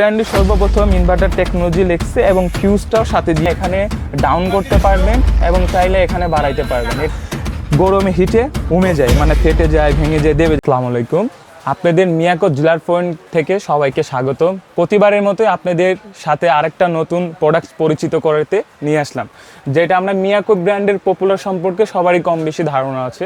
ব্র্যান্ডে সর্বপ্রথম inverter technology লেগছে এবং ফিউজটাও সাথে দিয়ে এখানে ডাউন করতে পারবেন এবং চাইলে এখানে বাড়াইতে পারবেন। গরমে হিটে উমে যায়, মানে ফেটে যায়, ভেঙে যায় দেবে। আসসালামু আলাইকুম, আপনাদের মিয়াকো ডিলার পয়েন্ট থেকে সবাইকে স্বাগত। প্রতিবারের মতোই আপনাদের সাথে আরেকটা নতুন প্রোডাক্ট পরিচিত করতে নিয়ে আসলাম, যেটা আমরা মিয়াকো ব্র্যান্ডের পপুলার সম্পর্কে সবারই কম বেশি ধারণা আছে।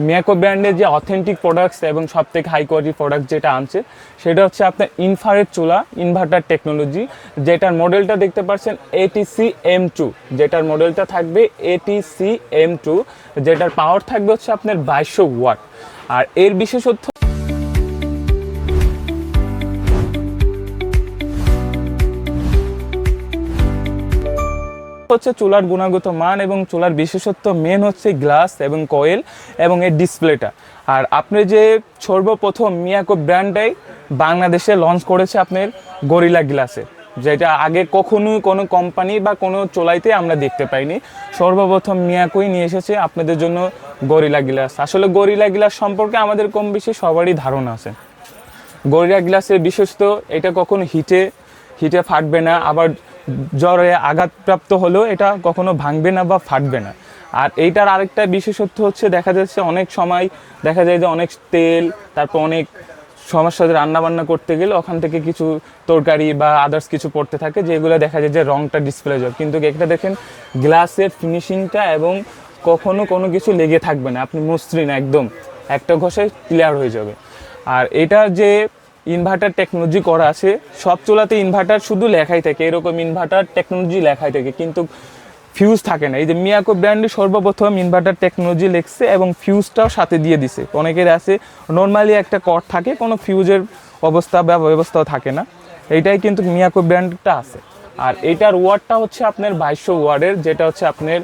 মিয়াকো ব্র্যান্ডের যে অথেন্টিক প্রোডাক্টস এবং সবথেকে হাই কোয়ালিটি প্রোডাক্ট যেটা আনছে সেটা হচ্ছে আপনার ইনফ্রারেড চুলা ইনভার্টার টেকনোলজি, যেটার মডেলটা দেখতে পাচ্ছেন ATC M2, যেটার মডেলটা থাকবে ATC M2, যেটার পাওয়ার থাকবে হচ্ছে আপনার 2200 ওয়াট। আর এর বিশেষত্ব হচ্ছে চুলার গুণগত মান এবং চুলার বিশেষত্ব মেন হচ্ছে গ্লাস এবং কয়েল এবং এর ডিসপ্লেটা। আর আপনি যে সর্বপ্রথম মিয়াকো ব্র্যান্ডটাই বাংলাদেশে লঞ্চ করেছে আপনার গরিলা গ্লাসে, যেটা আগে কখনোই কোনো কোম্পানি বা কোনো চুলাইতে আমরা দেখতে পাইনি। সর্বপ্রথম মিয়াকোই নিয়ে এসেছে আপনাদের জন্য গরিলা গ্লাস। আসলে গরিলা গ্লাস সম্পর্কে আমাদের কম বেশি সবারই ধারণা আছে। গরিলা গ্লাসের বিশেষত এটা কখনো হিটে ফাটবে না, আবার জ্বরে আঘাতপ্রাপ্ত হলেও এটা কখনো ভাঙবে না বা ফাটবে না। আর এইটার আরেকটা বিশেষত্ব হচ্ছে দেখা যাচ্ছে অনেক সময় দেখা যায় যে অনেক তেল, তারপর অনেক সমস্যা রান্নাবান্না করতে গেলে ওখান থেকে কিছু তরকারি বা আদার্স কিছু পড়তে থাকে, যেগুলো দেখা যায় যে রংটা ডিসপ্লে যায়। কিন্তু এটা দেখেন গ্লাসের ফিনিশিংটা এবং কখনো কোনো কিছু লেগে থাকবে না, আপনি মসৃণ একদম একটা ঘষে ক্লিয়ার হয়ে যাবে। আর এটা যে ইনভার্টার টেকনোলজি করা আছে, সব চুলাতে ইনভার্টার শুধু লেখাই থাকে, এরকম ইনভার্টার টেকনোলজি লেখাই থাকে কিন্তু ফিউজ থাকে না। এই যে মিয়াকো ব্র্যান্ডে সর্বপ্রথম ইনভার্টার টেকনোলজি লেখছে এবং ফিউজটাও সাথে দিয়ে দিছে। অনেকের আছে নর্মালি একটা কর্ড থাকে, কোনো ফিউজের অবস্থা বা ব্যবস্থাও থাকে না, এইটাই কিন্তু মিয়াকো ব্র্যান্ডটা আছে। আর এইটার ওয়াটটা হচ্ছে আপনার 2200 ওয়াটের, যেটা হচ্ছে আপনার।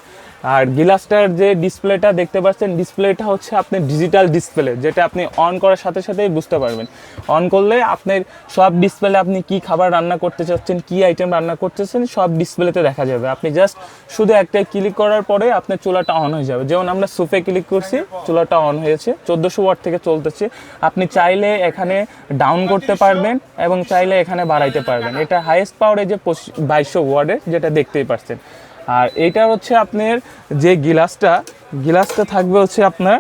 আর গ্লাসটার যে ডিসপ্লেটা দেখতে পাচ্ছেন, ডিসপ্লেটা হচ্ছে আপনার ডিজিটাল ডিসপ্লে, যেটা আপনি অন করার সাথে সাথেই বুঝতে পারবেন। অন করলে আপনার সব ডিসপ্লে আপনি কি খাবার রান্না করতে চাচ্ছেন, কি আইটেম রান্না করতেছেন সব ডিসপ্লেতে দেখা যাবে। আপনি জাস্ট শুধু একটা ক্লিক করার পরে আপনার চুলাটা অন হয়ে যাবে। যেমন আমরা সুপে ক্লিক করছি, চুলাটা অন হয়েছে, 1400 ওয়াট থেকে চলতেছে। আপনি চাইলে এখানে ডাউন করতে পারবেন এবং চাইলে এখানে বাড়াইতে পারবেন। এটা হাইয়েস্ট পাওয়ারে যে 2200 ওয়াটের, যেটা দেখতেই পাচ্ছেন। আর এইটা হচ্ছে আপনার যে গ্লাসটা থাকবে হচ্ছে আপনার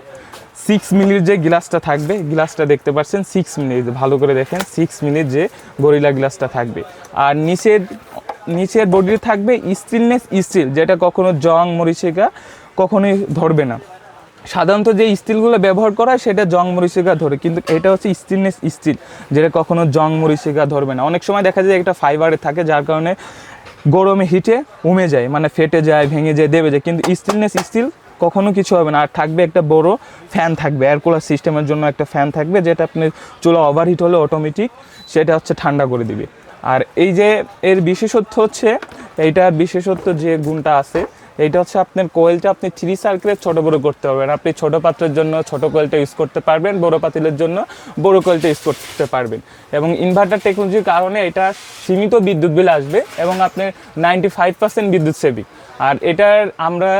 6 মিনিট যে গ্লাসটা থাকবে, গ্লাসটা দেখতে পাচ্ছেন 6 মিনিট, ভালো করে দেখেন 6 মিনিট যে গরিলা গ্লাসটা থাকবে। আর নিচের বডি থাকবে স্টিলনেস স্টিল, যেটা কখনো জং মরিচিকা কখনোই ধরবে না। সাধারণত যে স্টিলগুলো ব্যবহার করা হয় সেটা জং মরিচিকা ধরে, কিন্তু এটা হচ্ছে স্টিলনেস স্টিল, যেটা কখনো জং মরিচিকা ধরবে না। অনেক সময় দেখা যায় একটা ফাইবারে থাকে, যার কারণে গরমে হিটে উমে যায়, মানে ফেটে যায়, ভেঙে যায়, দেবে যায়, কিন্তু স্টিলনেস স্টিল কখনো কিছু হবে না। আর থাকবে একটা বড় ফ্যান থাকবে, এয়ার কুলার সিস্টেমের জন্য একটা ফ্যান থাকবে, যেটা আপনি চুলা ওভারহিট হলে অটোমেটিক সেটা হচ্ছে ঠান্ডা করে দিবে। আর এই যে এর বিশেষত্ব হচ্ছে, এইটার বিশেষত্ব যে গুণটা আছে, এইটা হচ্ছে আপনার কোয়েলটা আপনি 3 সার্কেলে ছোটো বড়ো করতে পারবেন। আপনি ছোটো পাত্রের জন্য ছোটো কোয়েলটা ইউজ করতে পারবেন, বড় পাতিলের জন্য বড় কোয়েলটা ইউজ করতে পারবেন। এবং ইনভার্টার টেকনোলজির কারণে এটা সীমিত বিদ্যুৎ বিল আসবে এবং আপনার 95% বিদ্যুৎ সেভিং। আর এটার আমরা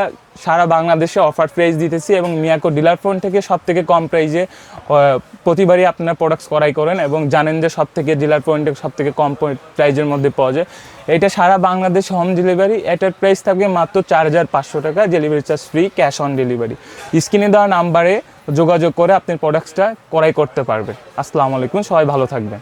সারা বাংলাদেশে অফার প্রাইস দিতেছি এবং মিয়াকো ডিলার ফোন থেকে সব থেকে কম প্রাইসে প্রতিবারই আপনারা প্রোডাক্টস করাই করেন এবং জানেন যে সব থেকে ডিলার পয়েন্টে সব থেকে কম প্রাইজের মধ্যে পাওয়া যায়। এটা সারা বাংলাদেশ হোম ডেলিভারি, এটার প্রাইস থাকবে মাত্র 4500 টাকা, delivery charge free, cash on delivery. স্ক্রিনে দেওয়া নাম্বারে যোগাযোগ করে আপনি প্রোডাক্টসটা ক্রয় করতে পারবেন। আসসালামু আলাইকুম, সবাই ভালো থাকবেন।